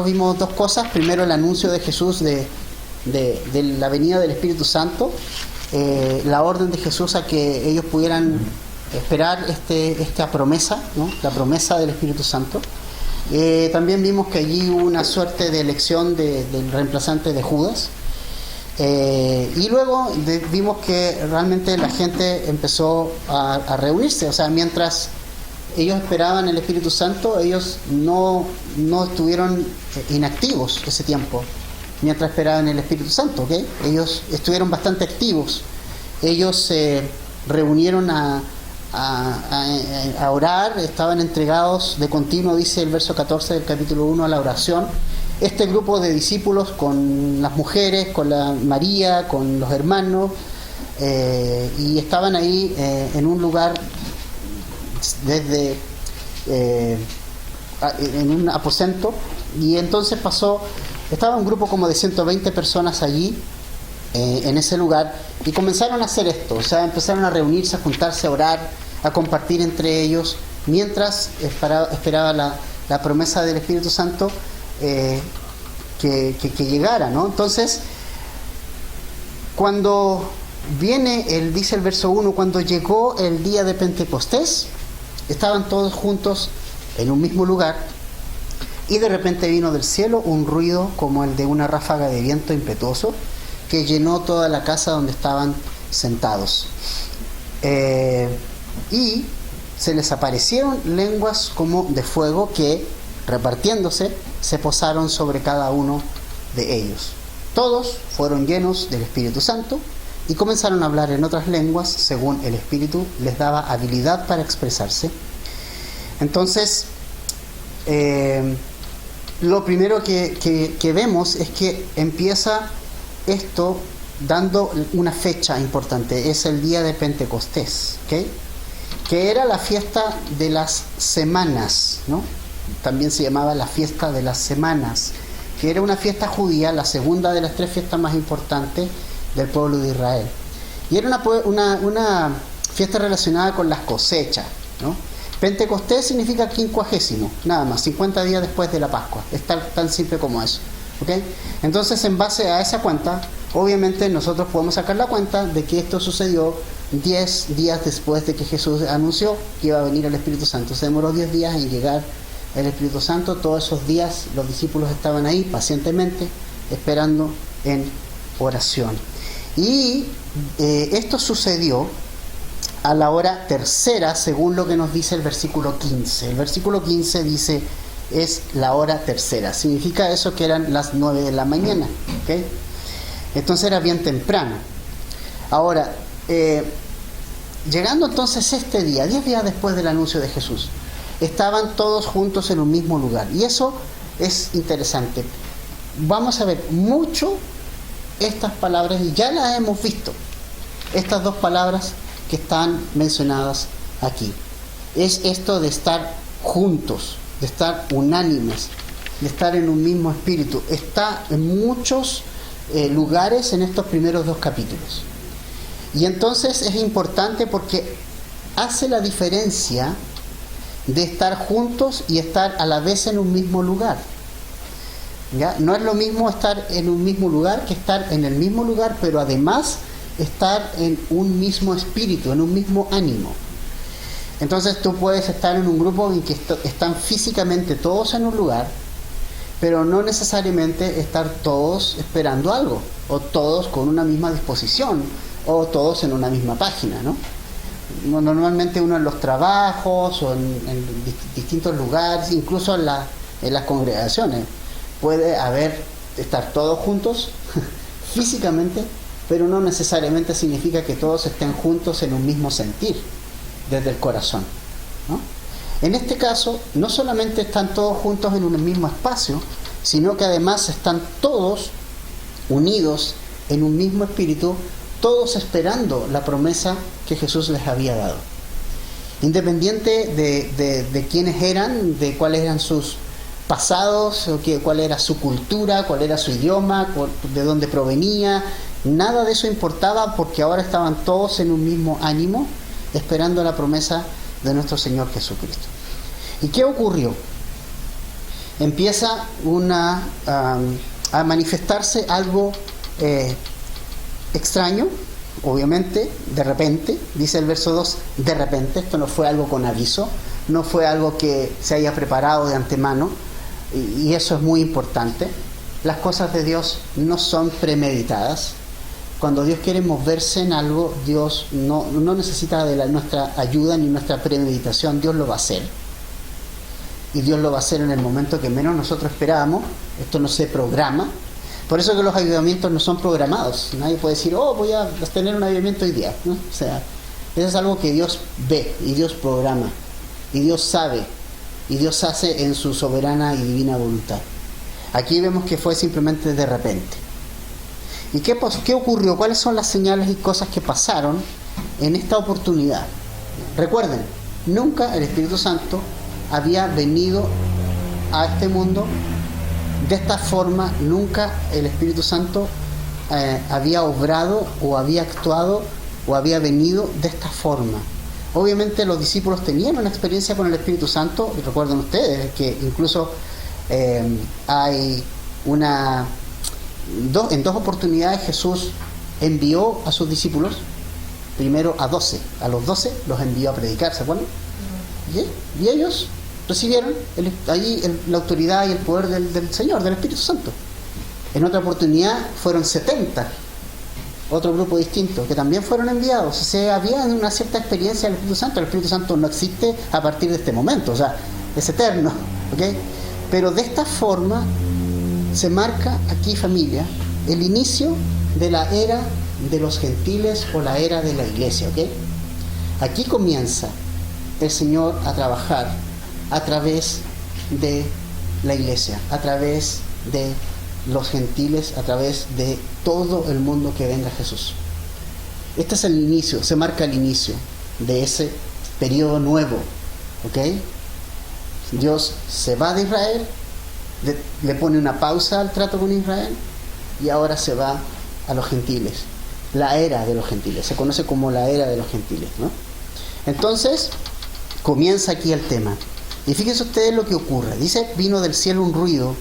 Vimos dos cosas. Primero, el anuncio de Jesús de la venida del Espíritu Santo, la orden de Jesús a que ellos pudieran esperar esta promesa, ¿no? La promesa del Espíritu Santo. También vimos que allí hubo una suerte de elección del reemplazante de Judas. Y luego vimos que realmente la gente empezó a reunirse. O sea, mientras ellos esperaban el Espíritu Santo, ellos no estuvieron inactivos ese tiempo mientras esperaban el Espíritu Santo, ¿ok? Ellos estuvieron bastante activos. Ellos se reunieron a orar, estaban entregados de continuo, dice el verso 14 del capítulo 1, a la oración. Este grupo de discípulos, con las mujeres, con la María, con los hermanos, y estaban ahí en un lugar en un aposento. Y entonces estaba un grupo como de 120 personas allí en ese lugar, y comenzaron a hacer esto. O sea, empezaron a reunirse, a juntarse, a orar, a compartir entre ellos mientras esperaba la promesa del Espíritu Santo que llegara, ¿no? Entonces, cuando dice el verso 1, cuando llegó el día de Pentecostés, estaban todos juntos en un mismo lugar, y de repente vino del cielo un ruido como el de una ráfaga de viento impetuoso que llenó toda la casa donde estaban sentados. Y se les aparecieron lenguas como de fuego que, repartiéndose, se posaron sobre cada uno de ellos. Todos fueron llenos del Espíritu Santo y comenzaron a hablar en otras lenguas según el Espíritu les daba habilidad para expresarse. Entonces, lo primero que vemos es que empieza esto dando una fecha importante. Es el día de Pentecostés, ¿okay? Que era la fiesta de las semanas, ¿no? También se llamaba la fiesta de las semanas, que era una fiesta judía, la segunda de las tres fiestas más importantes del pueblo de Israel. Y era una fiesta relacionada con las cosechas, ¿no? Pentecostés significa 50º, nada más, 50 días después de la Pascua. Es tan simple como eso, ¿ok? Entonces, en base a esa cuenta, obviamente nosotros podemos sacar la cuenta de que esto sucedió 10 días después de que Jesús anunció que iba a venir el Espíritu Santo. Se demoró 10 días en llegar el Espíritu Santo. Todos esos días los discípulos estaban ahí pacientemente esperando en oración. Y esto sucedió a la hora tercera, según lo que nos dice el versículo 15. El versículo 15 dice, es la hora tercera. Significa eso que eran las 9 de la mañana, ¿okay? Entonces era bien temprano. Ahora, llegando entonces este día, 10 días después del anuncio de Jesús, estaban todos juntos en un mismo lugar. Y eso es interesante. Vamos a ver mucho estas palabras, y ya las hemos visto. Estas dos palabras que están mencionadas aquí. Es esto de estar juntos, de estar unánimes, de estar en un mismo espíritu. Está en muchos lugares en estos primeros dos capítulos. Y entonces es importante porque hace la diferencia de estar juntos y estar a la vez en un mismo lugar. ¿Ya? No es lo mismo estar en un mismo lugar que estar en el mismo lugar, pero además estar en un mismo espíritu, en un mismo ánimo. Entonces tú puedes estar en un grupo en que están físicamente todos en un lugar, pero no necesariamente estar todos esperando algo, o todos con una misma disposición, o todos en una misma página, ¿no? Normalmente uno en los trabajos o en distintos lugares, incluso en las congregaciones, puede estar todos juntos físicamente, pero no necesariamente significa que todos estén juntos en un mismo sentir, desde el corazón, ¿no? En este caso, no solamente están todos juntos en un mismo espacio, sino que además están todos unidos en un mismo espíritu, todos esperando la promesa que Jesús les había dado. Independiente de quiénes eran, de cuáles eran sus pasados, cuál era su cultura, cuál era su idioma, de dónde provenía, nada de eso importaba, porque ahora estaban todos en un mismo ánimo, esperando la promesa de nuestro Señor Jesucristo. ¿Y qué ocurrió? empieza a manifestarse algo extraño, obviamente, de repente, dice el verso 2, de repente. Esto no fue algo con aviso, no fue algo que se haya preparado de antemano, y eso es muy importante. Las cosas de Dios no son premeditadas. Cuando Dios quiere moverse en algo, Dios no necesita de nuestra ayuda ni nuestra premeditación. Dios lo va a hacer. Y Dios lo va a hacer en el momento que menos nosotros esperábamos. Esto no se programa. Por eso que los avivamientos no son programados. Nadie puede decir, voy a tener un avivamiento hoy día, ¿no? O sea, eso es algo que Dios ve y Dios programa. Y Dios sabe. Y Dios hace en su soberana y divina voluntad. Aquí vemos que fue simplemente de repente. ¿Y qué ocurrió? ¿Cuáles son las señales y cosas que pasaron en esta oportunidad? Recuerden, nunca el Espíritu Santo había venido a este mundo de esta forma. Nunca el Espíritu Santo había obrado o había actuado o había venido de esta forma. Obviamente los discípulos tenían una experiencia con el Espíritu Santo, y recuerden ustedes que incluso hay en dos oportunidades Jesús envió a sus discípulos, primero a los 12 los envió a predicar, ¿se acuerdan? Y ellos recibieron la autoridad y el poder del Señor, del Espíritu Santo. En otra oportunidad fueron 70, otro grupo distinto, que también fueron enviados. O sea, había una cierta experiencia del Espíritu Santo. El Espíritu Santo no existe a partir de este momento, o sea, es eterno, ¿ok? Pero de esta forma se marca aquí, familia, el inicio de la era de los gentiles o la era de la iglesia, ¿ok? Aquí comienza el Señor a trabajar a través de la iglesia, a través de los gentiles, a través de todo el mundo que venga a Jesús. Este es el inicio, se marca el inicio de ese periodo nuevo, ¿ok? Dios se va de Israel, le pone una pausa al trato con Israel, y ahora se va a los gentiles. La era de los gentiles, se conoce como la era de los gentiles, ¿no? Entonces, comienza aquí el tema. Y fíjense ustedes lo que ocurre. Dice, vino del cielo un ruido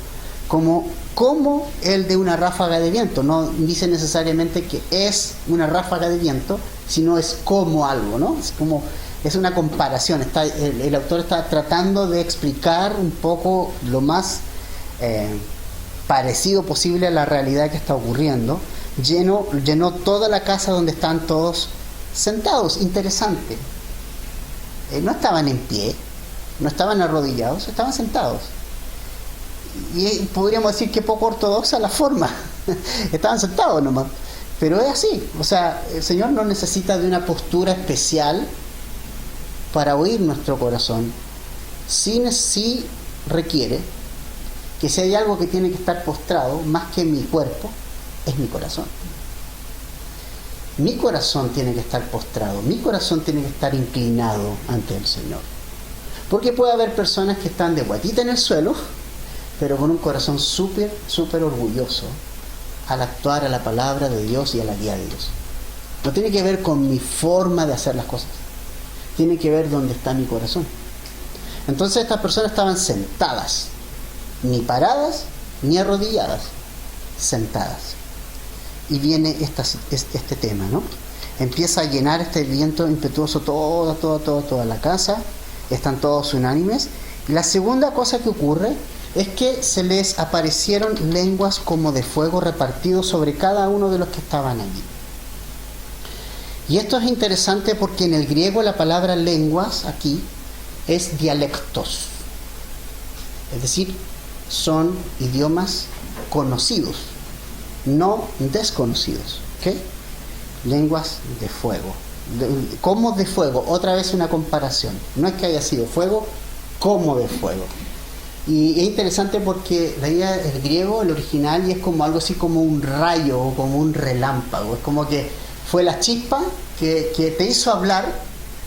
como el de una ráfaga de viento. No dice necesariamente que es una ráfaga de viento, sino es como algo, ¿no? Es una comparación. El autor está tratando de explicar un poco lo más parecido posible a la realidad que está ocurriendo. Llenó toda la casa donde están todos sentados. Interesante. No estaban en pie, no estaban arrodillados, estaban sentados. Y podríamos decir que poco ortodoxa la forma. Estaban sentados nomás. Pero es así. O sea, el Señor no necesita de una postura especial para oír nuestro corazón. Sí requiere que si hay algo que tiene que estar postrado, más que mi cuerpo, es mi corazón. Mi corazón tiene que estar postrado, mi corazón tiene que estar inclinado ante el Señor. Porque puede haber personas que están de guatita en el suelo, pero con un corazón súper orgulloso al actuar a la palabra de Dios y a la guía de Dios. No tiene que ver con mi forma de hacer las cosas, tiene que ver dónde está mi corazón. Entonces estas personas estaban sentadas, ni paradas ni arrodilladas, sentadas. Y viene este tema, ¿no? Empieza a llenar este viento impetuoso toda la casa. Están todos unánimes. Y la segunda cosa que ocurre es que se les aparecieron lenguas como de fuego repartidos sobre cada uno de los que estaban allí. Y esto es interesante porque en el griego la palabra lenguas aquí es dialectos. Es decir, son idiomas conocidos, no desconocidos, ¿ok? Lenguas de fuego. ¿Cómo de fuego? Otra vez una comparación. No es que haya sido fuego, como de fuego. Y es interesante porque la idea del griego, el original, y es como algo así como un rayo o como un relámpago. Es como que fue la chispa que te hizo hablar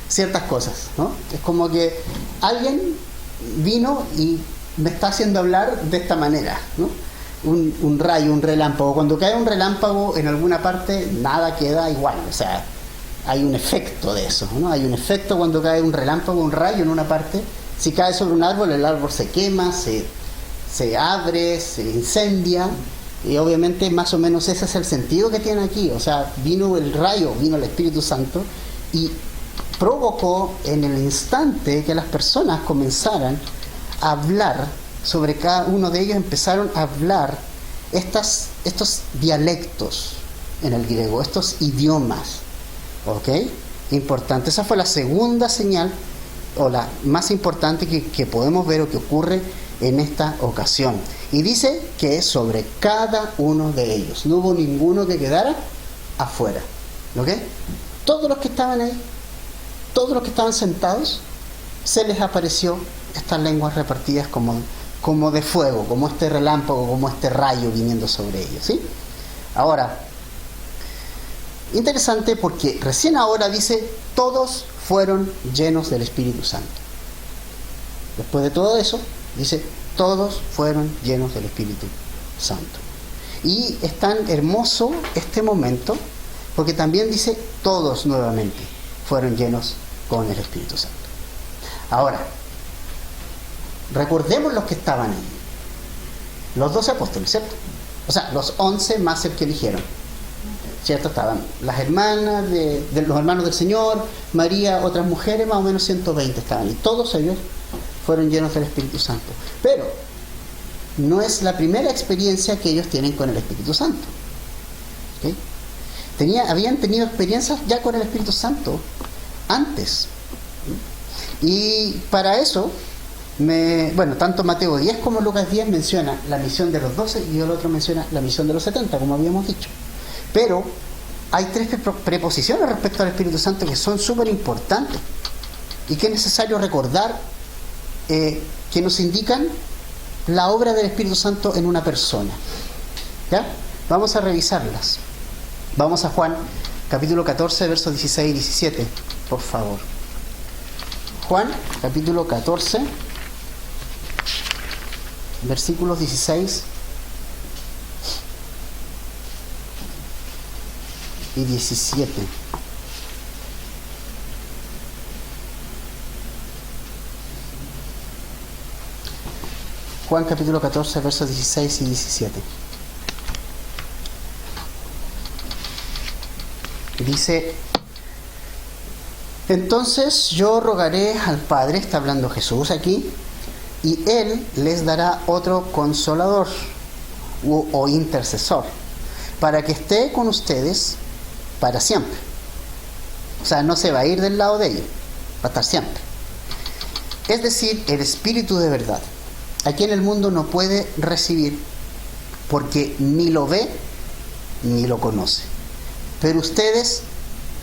ciertas cosas, ¿no? Es como que alguien vino y me está haciendo hablar de esta manera, ¿no? Un rayo, un relámpago. Cuando cae un relámpago en alguna parte, nada queda igual. O sea, hay un efecto de eso, ¿no? Hay un efecto cuando cae un relámpago, un rayo en una parte. Si cae sobre un árbol, el árbol se quema, se se abre, se incendia, y obviamente más o menos ese es el sentido que tiene aquí. O sea, vino el rayo, vino el Espíritu Santo y provocó en el instante que las personas comenzaran a hablar sobre cada uno de ellos, empezaron a hablar estos dialectos en el griego, estos idiomas. ¿Ok? Importante. Esa fue la segunda señal, o la más importante que podemos ver o que ocurre en esta ocasión. Y dice que es sobre cada uno de ellos. No hubo ninguno que quedara afuera. ¿Ok? Todos los que estaban ahí, todos los que estaban sentados, se les apareció estas lenguas repartidas como de fuego, como este relámpago, como este rayo viniendo sobre ellos. ¿Sí? Ahora, interesante porque recién ahora dice, todos fueron llenos del Espíritu Santo. Después de todo eso, dice, todos fueron llenos del Espíritu Santo. Y es tan hermoso este momento, porque también dice, todos nuevamente fueron llenos con el Espíritu Santo. Ahora, recordemos los que estaban ahí. Los 12 apóstoles, ¿cierto? O sea, los 11 más el que eligieron. ¿Cierto? Estaban las hermanas de los hermanos del Señor, María, otras mujeres, más o menos 120 estaban. Y todos ellos fueron llenos del Espíritu Santo. Pero no es la primera experiencia que ellos tienen con el Espíritu Santo. ¿Okay? Habían tenido experiencias ya con el Espíritu Santo antes. Y para eso, tanto Mateo 10 como Lucas 10 menciona la misión de los 12 y el otro menciona la misión de los 70, como habíamos dicho. Pero hay 3 preposiciones respecto al Espíritu Santo que son súper importantes y que es necesario recordar, que nos indican la obra del Espíritu Santo en una persona. ¿Ya? Vamos a revisarlas. Vamos a Juan, capítulo 14, versos 16 y 17, por favor. Juan, capítulo 14, versículos 16 y 17. Juan capítulo 14, versos 16 y 17. Dice, entonces yo rogaré al Padre, está hablando Jesús aquí, y Él les dará otro consolador o intercesor, para que esté con ustedes para siempre. O sea, no se va a ir del lado de ellos, va a estar siempre. Es decir, el Espíritu de verdad. Aquí en el mundo no puede recibir porque ni lo ve ni lo conoce. Pero ustedes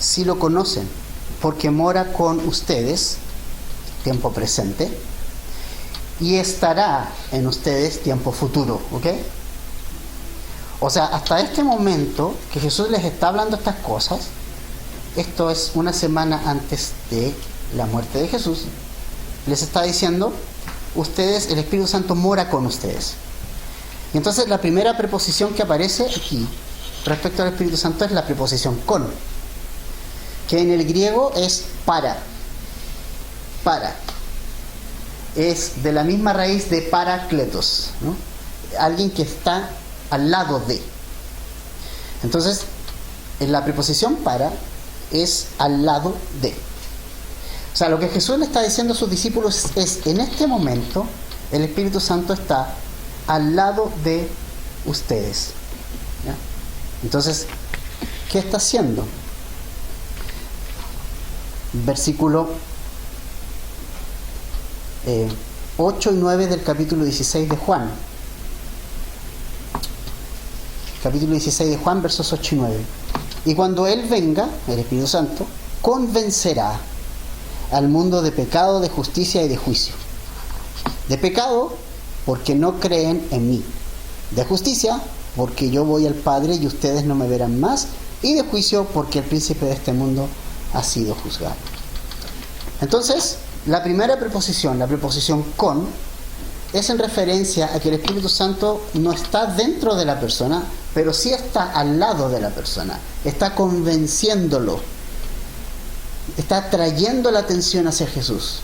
sí lo conocen porque mora con ustedes, tiempo presente, y estará en ustedes, tiempo futuro. ¿Ok? O sea, hasta este momento que Jesús les está hablando estas cosas, esto es una semana antes de la muerte de Jesús, les está diciendo, ustedes, el Espíritu Santo mora con ustedes. Y entonces la primera preposición que aparece aquí respecto al Espíritu Santo es la preposición con, que en el griego es para. Es de la misma raíz de parakletos, ¿no? Alguien que está al lado de. Entonces, en la preposición para es al lado de. O sea, lo que Jesús le está diciendo a sus discípulos es, en este momento, el Espíritu Santo está al lado de ustedes. ¿Ya? Entonces, ¿qué está haciendo? Versículo 8 y 9 del capítulo 16 de Juan. Capítulo 16 de Juan, versos 8 y 9. Y cuando Él venga, el Espíritu Santo, convencerá al mundo de pecado, de justicia y de juicio. De pecado, porque no creen en mí. De justicia, porque yo voy al Padre y ustedes no me verán más. Y de juicio, porque el príncipe de este mundo ha sido juzgado. Entonces, la primera preposición, la preposición con, es en referencia a que el Espíritu Santo no está dentro de la persona, pero sí está al lado de la persona. Está convenciéndolo. Está trayendo la atención hacia Jesús.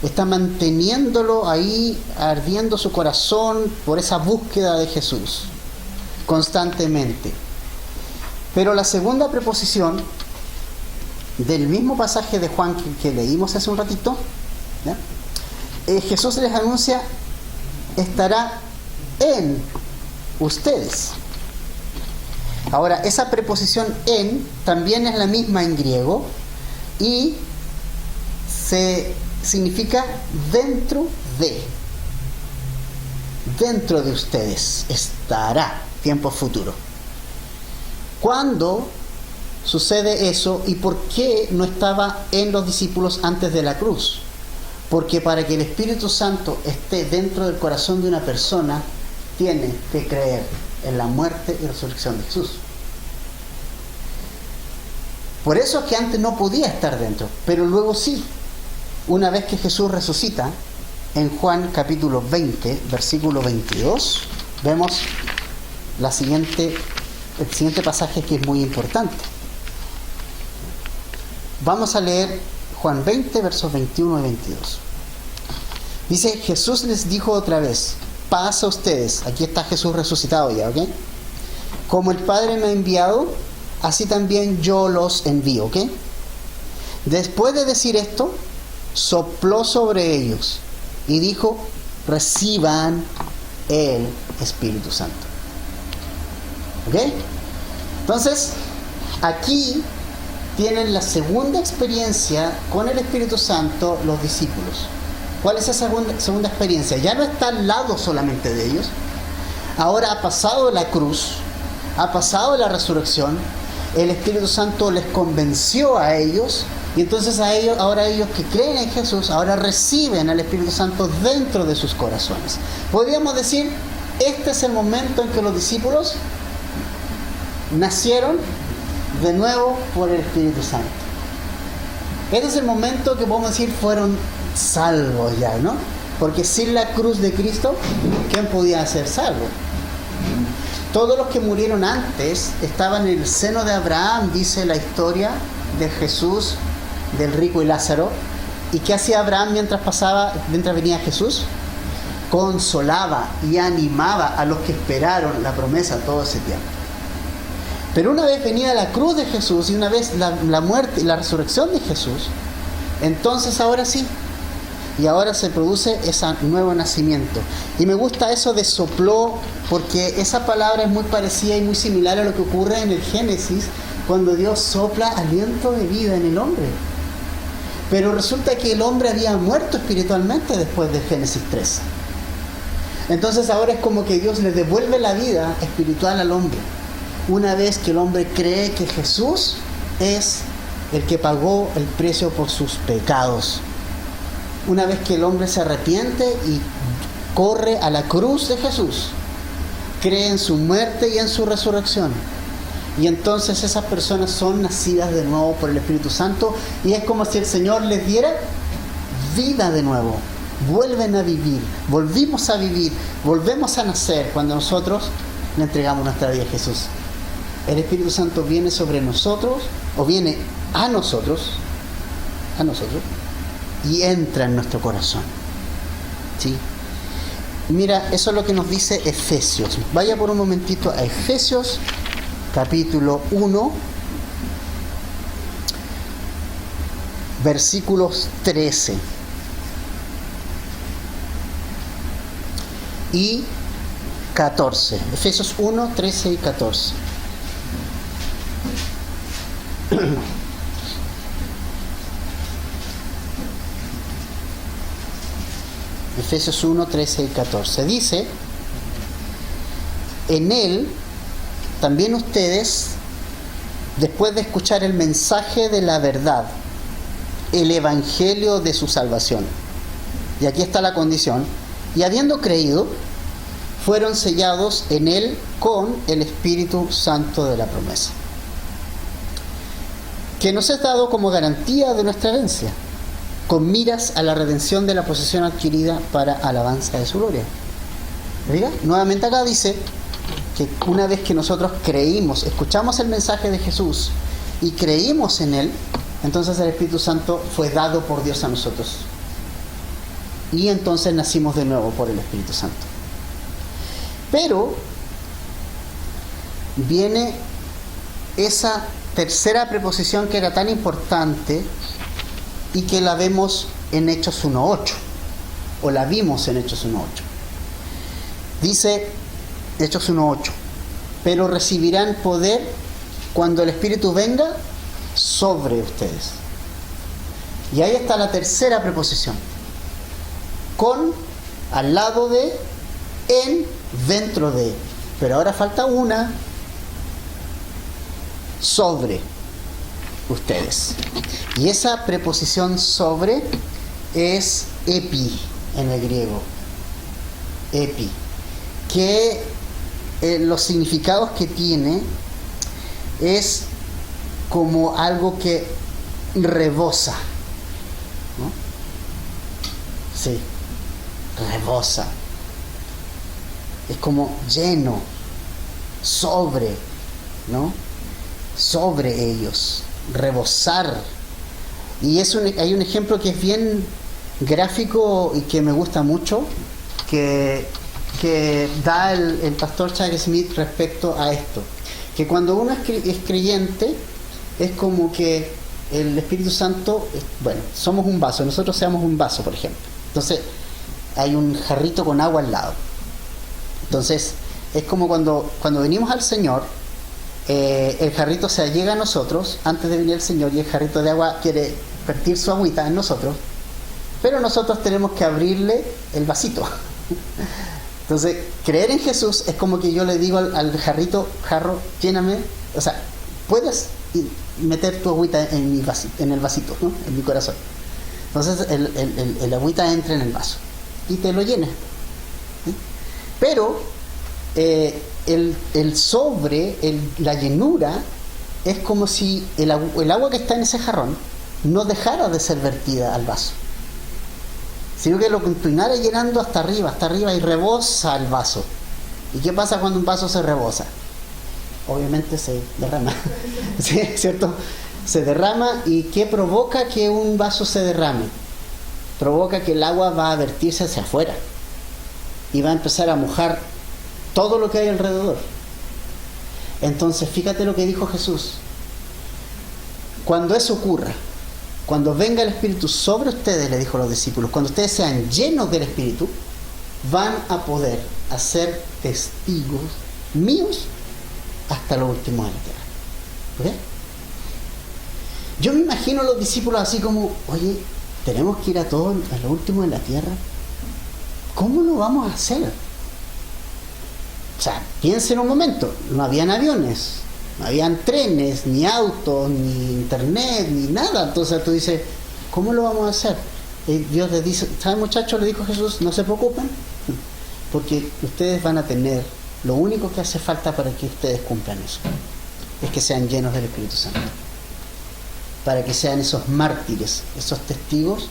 está manteniéndolo ahí, ardiendo su corazón por esa búsqueda de Jesús constantemente. Pero la segunda preposición del mismo pasaje de Juan que leímos hace un ratito, ¿ya? Jesús les anuncia: estará en ustedes. Ahora, esa preposición en también es la misma en griego y significa dentro de ustedes estará, tiempo futuro. ¿Cuándo sucede eso y por qué no estaba en los discípulos antes de la cruz? Porque para que el Espíritu Santo esté dentro del corazón de una persona, tiene que creer en la muerte y resurrección de Jesús. Por eso es que antes no podía estar dentro, pero luego sí. Una vez que Jesús resucita, en Juan capítulo 20, versículo 22, vemos el siguiente pasaje que es muy importante. Vamos a leer Juan 20, versos 21 y 22. Dice: Jesús les dijo otra vez: paz a ustedes. Aquí está Jesús resucitado ya, ¿ok? Como el Padre me ha enviado, así también yo los envío, ¿ok? Después de decir esto, sopló sobre ellos y dijo: reciban el Espíritu Santo. ¿Ok? Entonces, aquí tienen la segunda experiencia con el Espíritu Santo los discípulos. ¿Cuál es esa segunda experiencia? Ya no está al lado solamente de ellos. Ahora ha pasado la cruz, ha pasado la resurrección. El Espíritu Santo les convenció a ellos, y entonces ahora ellos que creen en Jesús, ahora reciben al Espíritu Santo dentro de sus corazones. Podríamos decir, este es el momento en que los discípulos nacieron de nuevo por el Espíritu Santo. Este es el momento que podemos decir fueron salvos ya, ¿no? Porque sin la cruz de Cristo, ¿quién podía ser salvo? Todos los que murieron antes estaban en el seno de Abraham, dice la historia de Jesús, del rico y Lázaro. ¿Y qué hacía Abraham mientras venía Jesús? Consolaba y animaba a los que esperaron la promesa todo ese tiempo. Pero una vez venida la cruz de Jesús y una vez la muerte y la resurrección de Jesús, entonces ahora sí, y ahora se produce ese nuevo nacimiento. Y me gusta eso de sopló, porque esa palabra es muy parecida y muy similar a lo que ocurre en el Génesis, cuando Dios sopla aliento de vida en el hombre. Pero resulta que el hombre había muerto espiritualmente después de Génesis 3. Entonces ahora es como que Dios le devuelve la vida espiritual al hombre, una vez que el hombre cree que Jesús es el que pagó el precio por sus pecados. Una vez que el hombre se arrepiente y corre a la cruz de Jesús, cree en su muerte y en su resurrección, y entonces esas personas son nacidas de nuevo por el Espíritu Santo, y es como si el Señor les diera vida de nuevo. Vuelven a vivir, volvimos a vivir, volvemos a nacer cuando nosotros le entregamos nuestra vida a Jesús. El Espíritu Santo viene sobre nosotros, o viene a nosotros, y entra en nuestro corazón. ¿Sí? Mira, eso es lo que nos dice Efesios. Vaya por un momentito a Efesios, capítulo 1, versículos 13 y 14. Efesios 1, 13 y 14. Efesios 1, 13 y 14. Dice: en él también ustedes, después de escuchar el mensaje de la verdad, el evangelio de su salvación, y aquí está la condición, y habiendo creído, fueron sellados en él con el Espíritu Santo de la promesa, que nos es dado como garantía de nuestra herencia, con miras a la redención de la posesión adquirida para alabanza de su gloria. ¿Diga? Nuevamente acá dice que una vez que nosotros creímos, escuchamos el mensaje de Jesús y creímos en él, entonces el Espíritu Santo fue dado por Dios a nosotros. y entonces nacimos de nuevo por el Espíritu Santo. Pero viene esa tercera preposición que era tan importante y que la vemos en Hechos 1:8, o la vimos en Hechos 1:8. Dice Hechos 1:8: pero recibirán poder cuando el Espíritu venga sobre ustedes. Y ahí está la tercera preposición. Con, al lado de, en, dentro de. Pero ahora falta una: sobre ustedes. Y esa preposición sobre es epi en el griego. Epi. Que los significados que tiene es como algo que rebosa, ¿no? Sí, rebosa. Es como lleno, sobre, ¿no? Sobre ellos, rebosar. Y hay un ejemplo que es bien gráfico y que me gusta mucho, que da el pastor Chuck Smith respecto a esto. Que cuando uno es creyente, es como que el Espíritu Santo, bueno, somos un vaso, nosotros seamos un vaso, por ejemplo. Entonces, hay un jarrito con agua al lado. Entonces, es como cuando venimos al Señor, el jarrito se allega a nosotros antes de venir el Señor, y el jarrito de agua quiere vertir su agüita en nosotros, pero nosotros tenemos que abrirle el vasito. Entonces, creer en Jesús es como que yo le digo al jarro, lléname, o sea, puedes meter tu agüita en el vasito, ¿no? En mi corazón. Entonces, el agüita entra en el vaso y te lo llena. ¿Sí? Pero el sobre, la llenura, es como si el agua que está en ese jarrón no dejara de ser vertida al vaso, sino que lo continuara llenando hasta arriba y rebosa el vaso. ¿Y qué pasa cuando un vaso se rebosa? Obviamente se derrama. ¿Sí? ¿Cierto? Se derrama. ¿Y qué provoca que un vaso se derrame? Provoca que el agua va a vertirse hacia afuera y va a empezar a mojar todo lo que hay alrededor. Entonces, fíjate lo que dijo Jesús. Cuando eso ocurra, cuando venga el Espíritu sobre ustedes, le dijo a los discípulos, cuando ustedes sean llenos del Espíritu, van a poder hacer testigos míos hasta lo último de la tierra. ¿Ok? Yo me imagino a los discípulos así como, oye, tenemos que ir a lo último de la tierra. ¿Cómo lo vamos a hacer? O sea, piensen un momento, no habían aviones, no habían trenes, ni autos, ni internet, ni nada. Entonces tú dices, ¿cómo lo vamos a hacer? Y Dios les dice, ¿saben, muchachos? Le dijo Jesús, no se preocupen, porque ustedes van a tener, lo único que hace falta para que ustedes cumplan eso, es que sean llenos del Espíritu Santo, para que sean esos mártires, esos testigos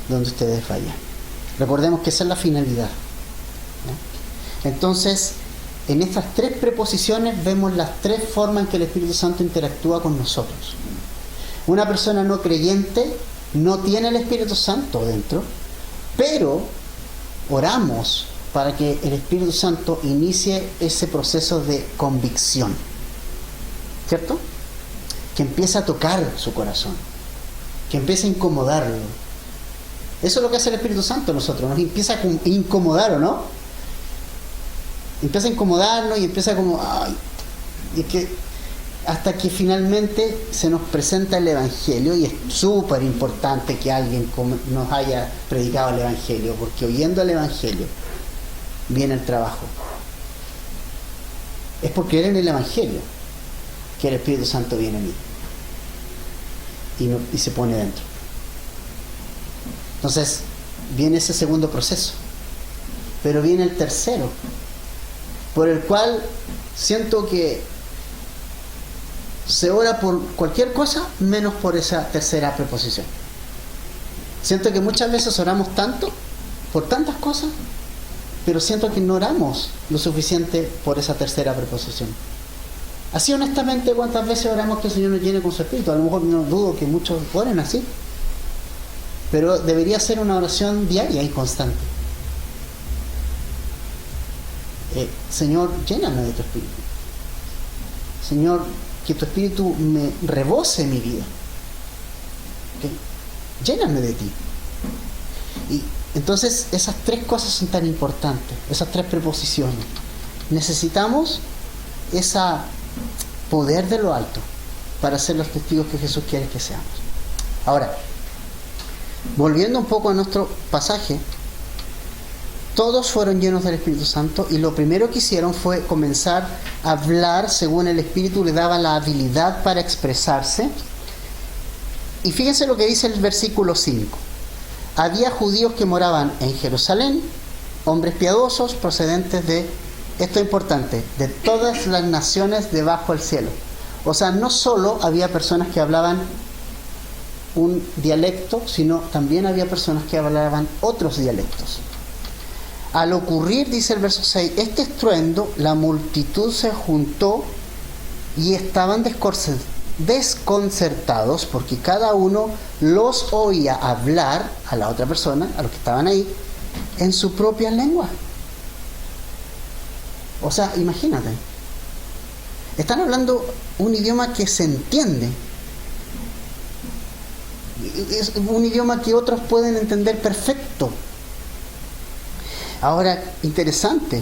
donde ustedes vayan. Recordemos que esa es la finalidad, ¿no? Entonces, en estas tres preposiciones vemos las tres formas en que el Espíritu Santo interactúa con nosotros. Una persona no creyente no tiene el Espíritu Santo dentro, pero oramos para que el Espíritu Santo inicie ese proceso de convicción, ¿cierto? Que empiece a tocar su corazón, que empiece a incomodarlo. Eso es lo que hace el Espíritu Santo en nosotros, nos empieza a incomodar, ¿o no? Empieza a incomodarnos y empieza como, ay, y que hasta que finalmente se nos presenta el Evangelio, y es súper importante que alguien nos haya predicado el Evangelio, porque oyendo el Evangelio viene el trabajo. Es porque era en el Evangelio que el Espíritu Santo viene a mí y se pone dentro. Entonces viene ese segundo proceso, pero viene el tercero, por el cual siento que se ora por cualquier cosa menos por esa tercera preposición. Siento que muchas veces oramos tanto por tantas cosas, pero siento que no oramos lo suficiente por esa tercera preposición. Así honestamente, ¿cuántas veces oramos que el Señor nos llene con su Espíritu? A lo mejor no dudo que muchos oren así, pero debería ser una oración diaria y constante. Señor, lléname de tu Espíritu. Señor, que tu Espíritu me rebose mi vida. ¿Okay? Lléname de ti. Y entonces esas tres cosas son tan importantes, esas tres preposiciones. Necesitamos ese poder de lo alto para ser los testigos que Jesús quiere que seamos. Ahora, volviendo un poco a nuestro pasaje, todos fueron llenos del Espíritu Santo y lo primero que hicieron fue comenzar a hablar según el Espíritu le daba la habilidad para expresarse. Y fíjense lo que dice el versículo 5. Había judíos que moraban en Jerusalén, hombres piadosos procedentes de, esto es importante, de todas las naciones debajo del cielo. O sea, no solo había personas que hablaban un dialecto, sino también había personas que hablaban otros dialectos. Al ocurrir, dice el verso 6, este estruendo, la multitud se juntó y estaban desconcertados porque cada uno los oía hablar a la otra persona, a los que estaban ahí, en su propia lengua. O sea, imagínate, están hablando un idioma que se entiende, es un idioma que otros pueden entender perfecto. Ahora, interesante,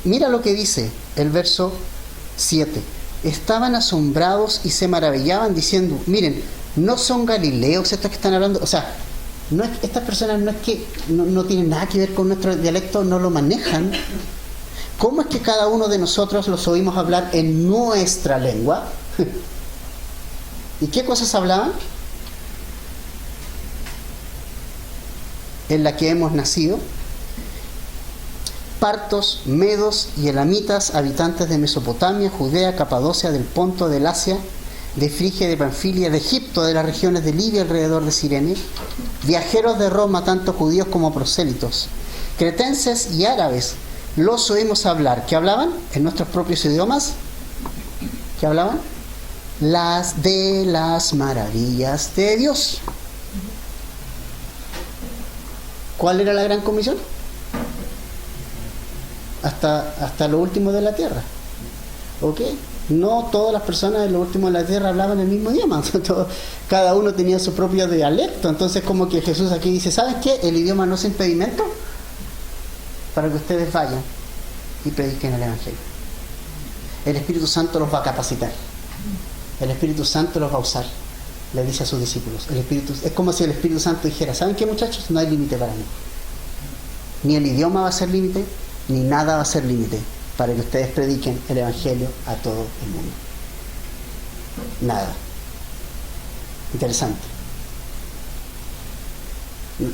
mira lo que dice el verso 7. Estaban asombrados y se maravillaban diciendo, miren, ¿no son galileos estos que están hablando? O sea, no es, estas personas no es que no tienen nada que ver con nuestro dialecto, no lo manejan. ¿Cómo es que cada uno de nosotros los oímos hablar en nuestra lengua? ¿Y qué cosas hablaban? En la que hemos nacido. Partos, medos y elamitas, habitantes de Mesopotamia, Judea, Capadocia, del Ponto, del Asia, de Frigia, de Panfilia, de Egipto, de las regiones de Libia alrededor de Cirene, viajeros de Roma, tanto judíos como prosélitos, cretenses y árabes, los oímos hablar. ¿Qué hablaban? En nuestros propios idiomas. ¿Qué hablaban? Las maravillas de Dios. ¿Cuál era la gran comisión? Hasta lo último de la tierra. ¿Ok? No todas las personas en lo último de la tierra hablaban el mismo idioma. Cada uno tenía su propio dialecto. Entonces, como que Jesús aquí dice, ¿sabes qué? El idioma no es impedimento para que ustedes vayan y prediquen el Evangelio. El Espíritu Santo los va a capacitar. El Espíritu Santo los va a usar. Le dice a sus discípulos. Es como si el Espíritu Santo dijera, ¿saben qué, muchachos? No hay límite para mí. Ni el idioma va a ser límite, ni nada va a ser límite para que ustedes prediquen el Evangelio a todo el mundo. Nada. Interesante.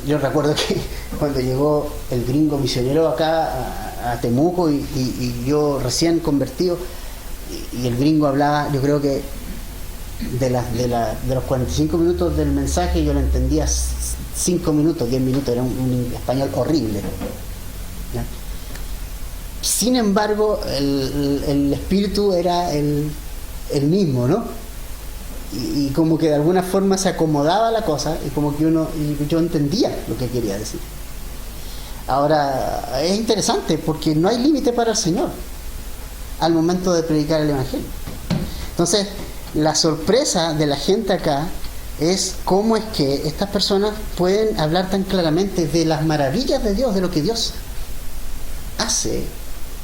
Yo recuerdo que cuando llegó el gringo misionero acá a Temuco y yo recién convertido, y el gringo hablaba, yo creo que de los 45 minutos del mensaje yo lo entendía 5 minutos, 10 minutos, era un español horrible. ¿Ya? Sin embargo, el espíritu era el mismo, ¿no? Y como que de alguna forma se acomodaba la cosa y como que yo entendía lo que quería decir. Ahora, es interesante porque no hay límite para el Señor al momento de predicar el Evangelio. Entonces, la sorpresa de la gente acá es cómo es que estas personas pueden hablar tan claramente de las maravillas de Dios, de lo que Dios hace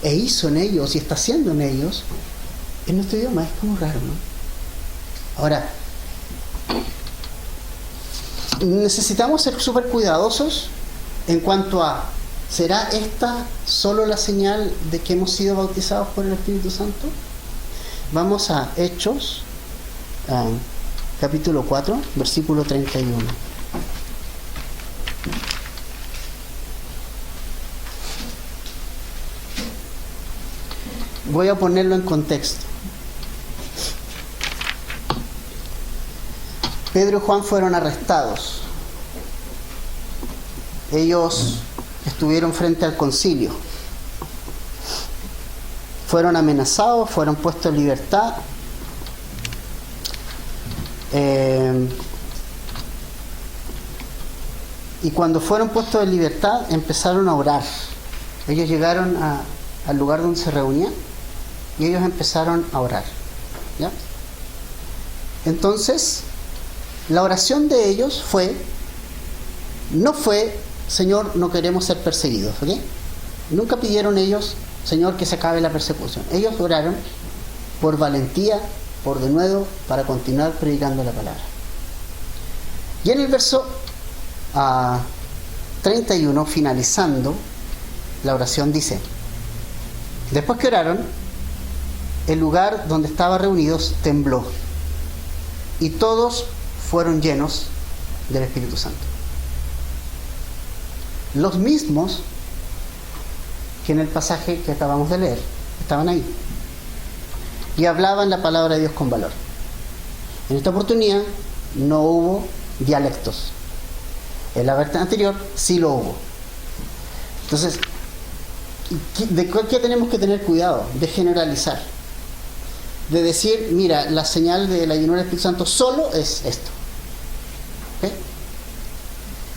e hizo en ellos y está haciendo en ellos en nuestro idioma. Es como raro, ¿no? Ahora, necesitamos ser súper cuidadosos en cuanto a, ¿será esta solo la señal de que hemos sido bautizados por el Espíritu Santo? Vamos a Hechos, capítulo 4, versículo 31. Voy a ponerlo en contexto. Pedro y Juan fueron arrestados. Ellos estuvieron frente al concilio. Fueron amenazados, fueron puestos en libertad. Y cuando fueron puestos en libertad, empezaron a orar. Ellos llegaron al lugar donde se reunían y ellos empezaron a orar. ¿Ya? Entonces, la oración de ellos no fue, Señor, no queremos ser perseguidos, ¿ok? Nunca pidieron ellos, Señor, que se acabe la persecución. Ellos oraron por valentía, por denuedo, para continuar predicando la palabra. Y en el verso 31, finalizando la oración, dice: después que oraron, el lugar donde estaban reunidos tembló y todos fueron llenos del Espíritu Santo. Los mismos que en el pasaje que acabamos de leer estaban ahí y hablaban la palabra de Dios con valor. En esta oportunidad no hubo dialectos. En la versión anterior sí lo hubo. Entonces, ¿de qué tenemos que tener cuidado? De generalizar. De decir, mira, la señal de la llenura del Espíritu Santo solo es esto. ¿Okay?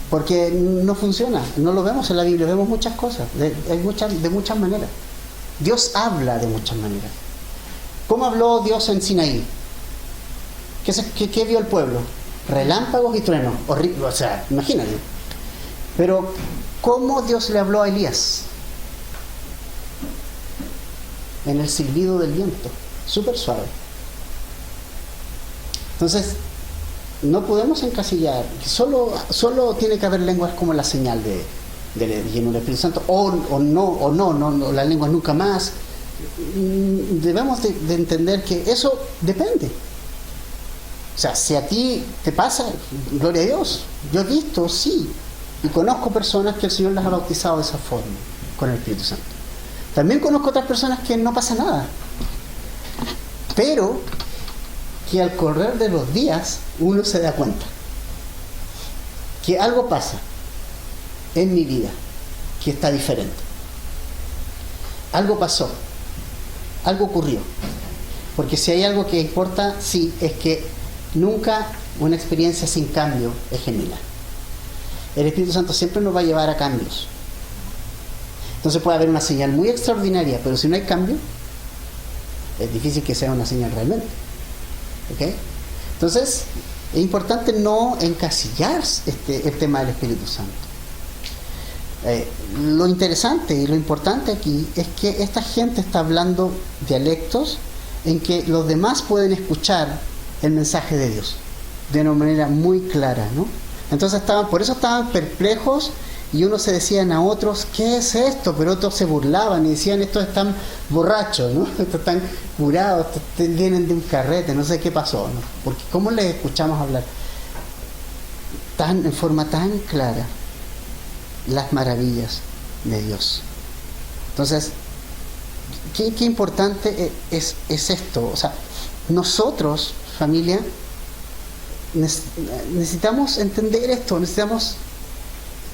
Porque no funciona. No lo vemos en la Biblia. Vemos muchas cosas. De muchas maneras. Dios habla de muchas maneras. ¿Cómo habló Dios en Sinaí? ¿Qué vio el pueblo? Relámpagos y truenos. Horrible, o sea, imagínate. Pero, ¿cómo Dios le habló a Elías? En el silbido del viento. Súper suave. Entonces, no podemos encasillar. Solo tiene que haber lenguas como la señal de llenura del Espíritu Santo. O no, las lenguas nunca más. Debemos de entender que eso depende. O sea, si a ti te pasa, gloria a Dios. Yo he visto, sí, y conozco personas que el Señor las ha bautizado de esa forma, con el Espíritu Santo. También conozco otras personas que no pasa nada, pero que al correr de los días uno se da cuenta que algo pasa en mi vida que está diferente. Algo pasó, algo ocurrió. Porque si hay algo que importa, sí, es que nunca una experiencia sin cambio es genuina. El Espíritu Santo siempre nos va a llevar a cambios. Entonces puede haber una señal muy extraordinaria, pero si no hay cambio, es difícil que sea una señal realmente. ¿Ok? Entonces, es importante no encasillar el tema del Espíritu Santo. Lo interesante y lo importante aquí es que esta gente está hablando dialectos en que los demás pueden escuchar el mensaje de Dios de una manera muy clara, ¿no? Entonces por eso estaban perplejos, y unos se decían a otros, ¿qué es esto? Pero otros se burlaban y decían, estos están borrachos, ¿no? Estos están curados, estos vienen de un carrete, no sé qué pasó, ¿no? Porque ¿cómo les escuchamos hablar en forma tan clara las maravillas de Dios? Entonces, qué importante es esto. O sea, nosotros, familia, necesitamos entender esto, necesitamos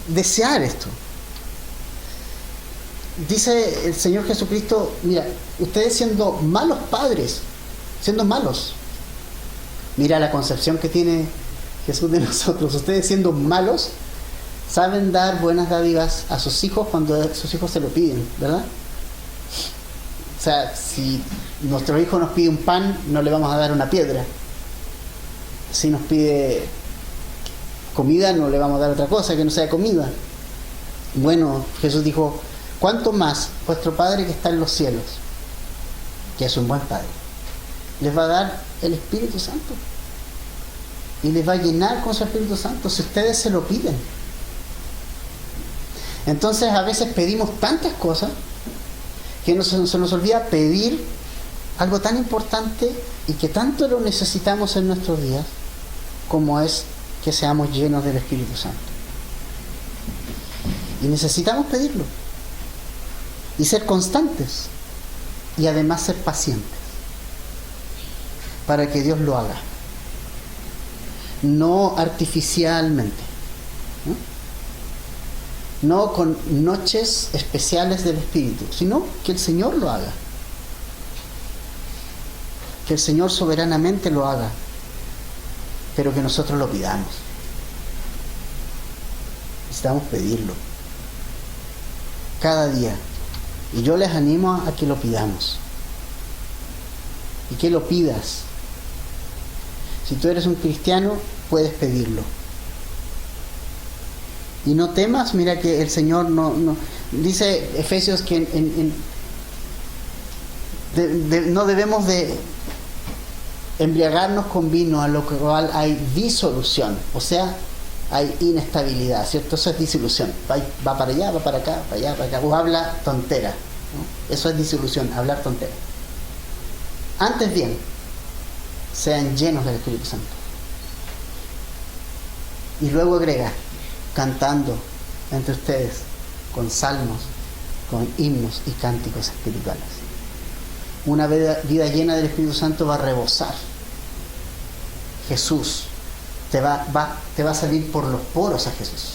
desear esto. Dice el Señor Jesucristo, mira, ustedes siendo malos padres, siendo malos, mira la concepción que tiene Jesús de nosotros. Ustedes siendo malos, saben dar buenas dádivas a sus hijos cuando sus hijos se lo piden, ¿verdad? O sea, si nuestro hijo nos pide un pan, no le vamos a dar una piedra. Si nos pide comida, no le vamos a dar otra cosa que no sea comida. Bueno, Jesús dijo, ¿cuánto más vuestro Padre que está en los cielos, que es un buen Padre, les va a dar el Espíritu Santo? Y les va a llenar con su Espíritu Santo si ustedes se lo piden. Entonces a veces pedimos tantas cosas que se nos olvida pedir algo tan importante y que tanto lo necesitamos en nuestros días, como es que seamos llenos del Espíritu Santo. Y necesitamos pedirlo y ser constantes y además ser pacientes para que Dios lo haga, no artificialmente, no con noches especiales del Espíritu, sino que el Señor lo haga, que el Señor soberanamente lo haga, pero que nosotros lo pidamos. necesitamos pedirlo. Cada día. Y yo les animo a que lo pidamos. Y que lo pidas. Si tú eres un cristiano, puedes pedirlo. Y no temas, mira que el Señor no dice Efesios que no debemos de embriagarnos con vino, a lo cual hay disolución, o sea, hay inestabilidad, ¿cierto? Eso es disolución. Va para allá, va para acá, para allá, para acá. O habla tontera, ¿no? Eso es disolución, hablar tontera. Antes bien, sean llenos del Espíritu Santo. Y luego agrega, cantando entre ustedes con salmos, con himnos y cánticos espirituales. Una vida llena del Espíritu Santo va a rebosar. Jesús te va a salir por los poros a Jesús.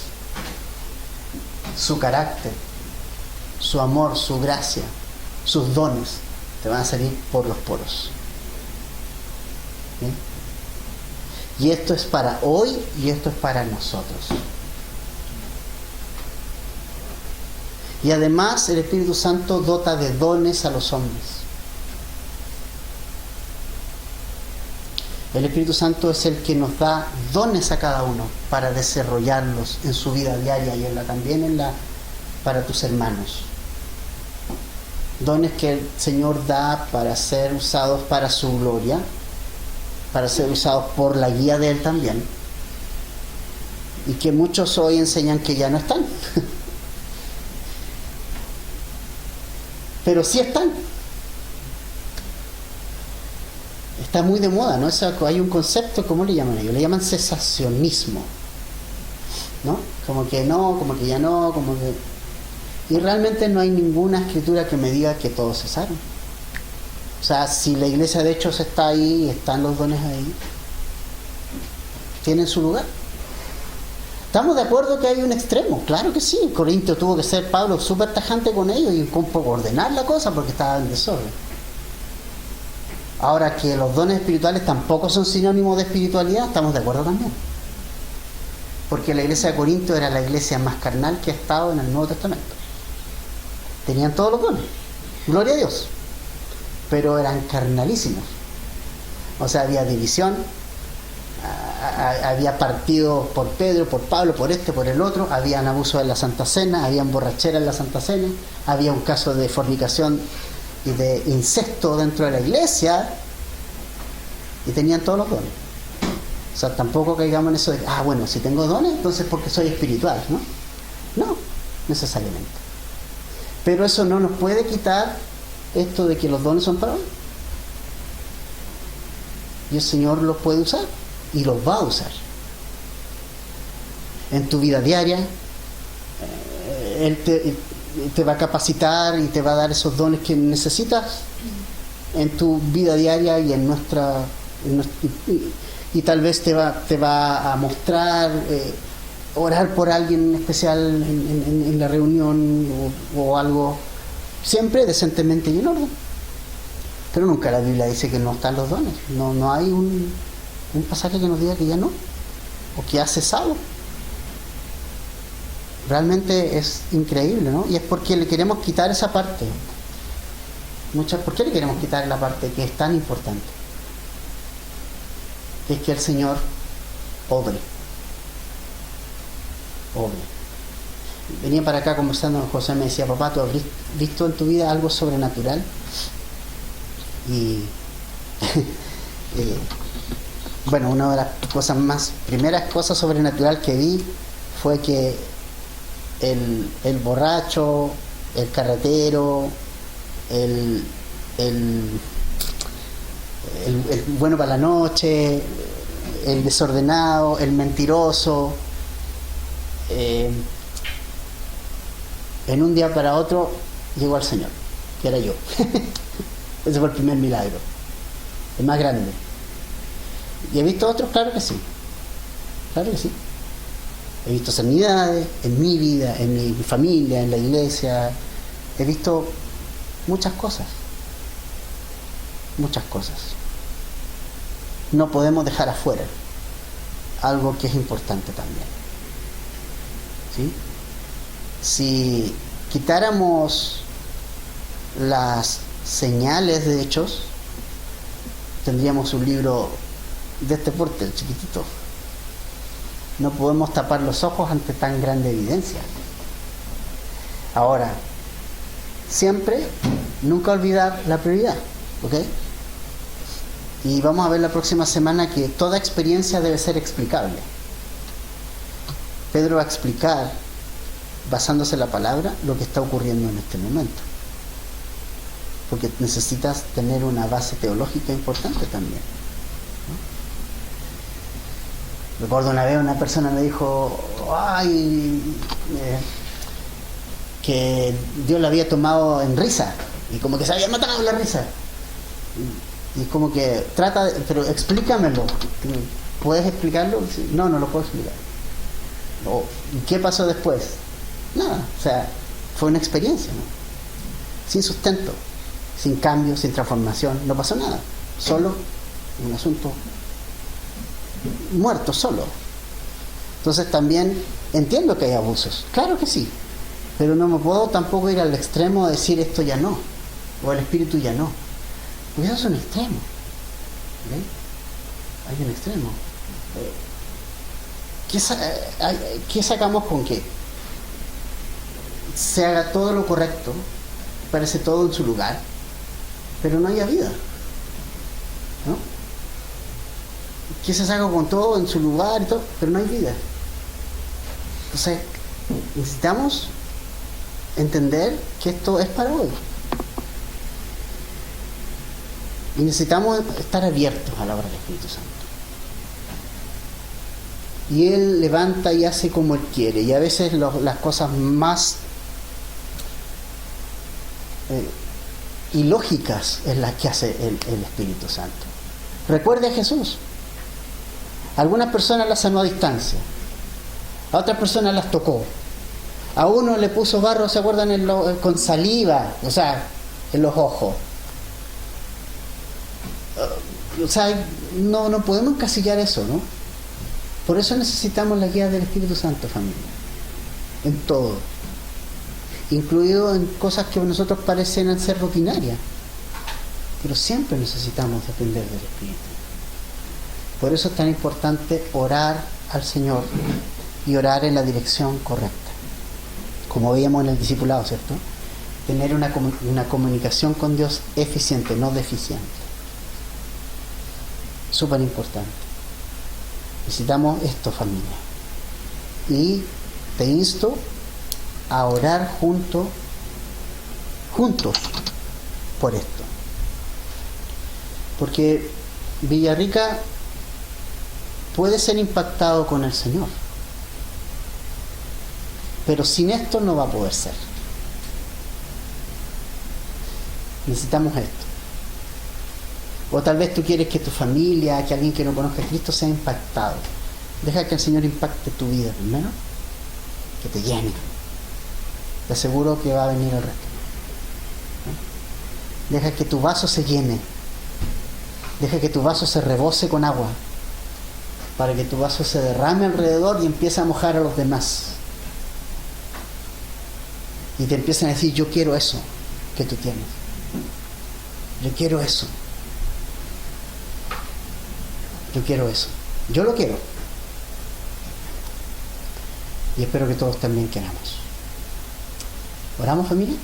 Su carácter, su amor, su gracia, sus dones te van a salir por los poros. ¿Sí? Y esto es para hoy y esto es para nosotros. Y además el Espíritu Santo dota de dones a los hombres. El Espíritu Santo es el que nos da dones a cada uno para desarrollarlos en su vida diaria y también para tus hermanos. Dones que el Señor da para ser usados para su gloria, para ser usados por la guía de Él también. Y que muchos hoy enseñan que ya no están. Pero sí están. Está muy de moda, ¿no? Hay un concepto, ¿cómo le llaman ellos? Le llaman cesacionismo, ¿no? Como que no, como que ya no, como que... Y realmente no hay ninguna escritura que me diga que todos cesaron. O sea, si la iglesia de hechos está ahí, están los dones ahí, tienen su lugar. ¿Estamos de acuerdo que hay un extremo? Claro que sí. Corintio tuvo que ser Pablo súper tajante con ellos y un poco ordenar la cosa porque estaba en desorden. Ahora que los dones espirituales tampoco son sinónimos de espiritualidad, estamos de acuerdo también. Porque la iglesia de Corinto era la iglesia más carnal que ha estado en el Nuevo Testamento. Tenían todos los dones. Gloria a Dios. Pero eran carnalísimos. O sea, había división. Había partido por Pedro, por Pablo, por este, por el otro. Habían abuso en la Santa Cena. Habían borrachera en la Santa Cena. Había un caso de fornicación y de incesto dentro de la iglesia, y tenían todos los dones. O sea, tampoco caigamos en eso de, bueno, si tengo dones, entonces porque soy espiritual, ¿no? No, necesariamente. Pero eso no nos puede quitar esto de que los dones son para hoy. Y el Señor los puede usar, y los va a usar. En tu vida diaria, Él te va a capacitar y te va a dar esos dones que necesitas en tu vida diaria y y tal vez te va a mostrar orar por alguien especial en la reunión o algo, siempre decentemente y en orden. Pero nunca la Biblia dice que no están los dones. No hay un pasaje que nos diga que ya no, o que ha cesado. Realmente es increíble, ¿no? Y es porque le queremos quitar esa parte. ¿Por qué le queremos quitar la parte que es tan importante? Que es que el Señor obre. Venía para acá conversando con José, me decía, papá, ¿tú has visto en tu vida algo sobrenatural? Y bueno, una de las primeras cosas sobrenatural que vi fue que el borracho, el carretero, el bueno para la noche, el desordenado, el mentiroso, en un día para otro llegó al Señor, que era yo. Ese fue el primer milagro, el más grande. ¿Y he visto otros? Claro que sí. He visto sanidades en mi vida, en mi familia, en la iglesia. He visto muchas cosas. No podemos dejar afuera algo que es importante también. ¿sí? Si quitáramos las señales de hechos, tendríamos un libro de este porte, chiquitito. No podemos tapar los ojos ante tan grande evidencia. Ahora, siempre, nunca olvidar la prioridad, ¿ok? Y vamos a ver la próxima semana que toda experiencia debe ser explicable. Pedro va a explicar, basándose en la palabra, lo que está ocurriendo en este momento. Porque necesitas tener una base teológica importante también, ¿no? Recuerdo una vez una persona me dijo, que Dios la había tomado en risa y como que se había matado la risa. Y como que trata de, pero explícamelo. ¿Puedes explicarlo? No, no lo puedo explicar. ¿Y qué pasó después? Nada, o sea, fue una experiencia, ¿no? Sin sustento, sin cambio, sin transformación, no pasó nada. Solo un asunto muerto, solo. Entonces también entiendo que hay abusos, claro que sí, pero no me puedo tampoco ir al extremo de decir esto ya no, o el espíritu ya no, porque eso es un extremo, ¿okay? Hay un extremo. ¿Qué sacamos con que se haga todo lo correcto, parece todo en su lugar, pero no haya vida, ¿no? ¿Qué se saca con todo en su lugar y todo, pero no hay vida? Entonces necesitamos entender que esto es para hoy y necesitamos estar abiertos a la obra del Espíritu Santo. Y Él levanta y hace como Él quiere, y a veces las cosas más ilógicas es las que hace el Espíritu Santo. Recuerde a Jesús. Algunas personas las sanó a distancia, a otras personas las tocó, a uno le puso barro, ¿se acuerdan? Con saliva, o sea, en los ojos. O sea, no podemos encasillar eso, ¿no? Por eso necesitamos la guía del Espíritu Santo, familia, en todo, incluido en cosas que a nosotros parecen ser rutinarias, pero siempre necesitamos depender del Espíritu. Por eso es tan importante orar al Señor y orar en la dirección correcta, como veíamos en el discipulado, ¿cierto? Tener una comunicación con Dios eficiente, no deficiente. Súper importante. Necesitamos esto, familia. Y te insto a orar juntos por esto. Porque Villarrica puede ser impactado con el Señor, pero sin esto no va a poder ser. Necesitamos esto. O tal vez tú quieres que tu familia, que alguien que no conozca a Cristo sea impactado. Deja que el Señor impacte tu vida primero, que te llene. Te aseguro que va a venir el resto. Deja que tu vaso se llene. Deja que tu vaso se rebose con agua, para que tu vaso se derrame alrededor y empiece a mojar a los demás. Y te empiecen a decir, yo quiero eso que tú tienes. Yo quiero eso. Yo quiero eso. Yo lo quiero. Y espero que todos también queramos. ¿Oramos, familia?